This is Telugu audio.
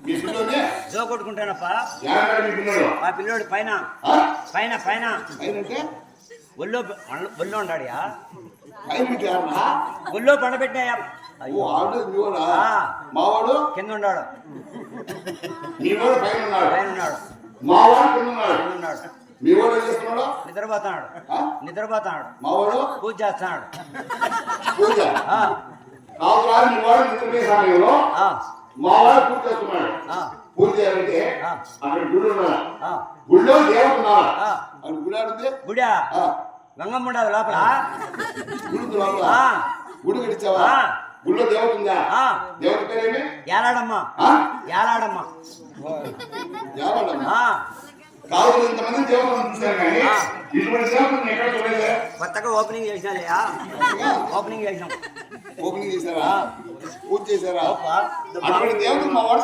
మీ పిల్లోనే జో కొట్టుకుంటానప్ప. యాడ మీ పిల్లోడు ఆ పిల్లోడు పైన ఆ? పైన పైన పైనంటే ఒళ్ళో ఒళ్ళో ఉంటాడియా. పైనంటే యాడనా? ఒళ్ళో పండబెట్టాయా. ఓ ఆడు మీవాడా? ఆ. మావాడు కింద ఉన్నాడు. మీవాడు పైన ఉన్నాడు. పైన ఉన్నాడు. మావాడు కింద ఉన్నాడు. కింద ఉన్నాడు. మీవాడు ఏం చేస్తున్నాడు? నిద్రపోతున్నాడు. ఆ? నిద్రపోతున్నాడు. మావాడు పూజ చేస్తున్నాడు. పూజ ఆ, కావురా మీవాడు నిద్రపోయే సమయంలో ఆ, మావాడు పూజ చేస్తున్నాడు. ఆ, పూజ చేయాలంటే ఆ. అక్కడ గుడి ఉన్నాడు. ఆ, గుడిలో దేవత ఉన్నాడు. ఆ. అక్కడ గుడి ఆడుంది. గుడా గంగమ్మ ఉండదు లోపల. గుడి లోపల ఆ, గుడి కట్టించావా? ఆ. గుడిలో దేవత ఉందా? ఆ. దేవత పేరేమి? ఏలాడమ్మ. ఆ? ఏలాడమ్మ. ఎవరన్నా? ఆ, కాదు ఇంతమంది దేవతలను చూశాను కానీ ఆ. ఇటువంటి దేవతలను ఎక్కడ చూడలేదు. కొత్తగా ఓపెనింగ్ చేసినాలయ్యా. ఓపెనింగ్ చేసినాం. ఓపెనింగ్ చేశారా? ఆ. పూజ చేశారా? ఓపా. అటువంటి దేవతలు మా వాడు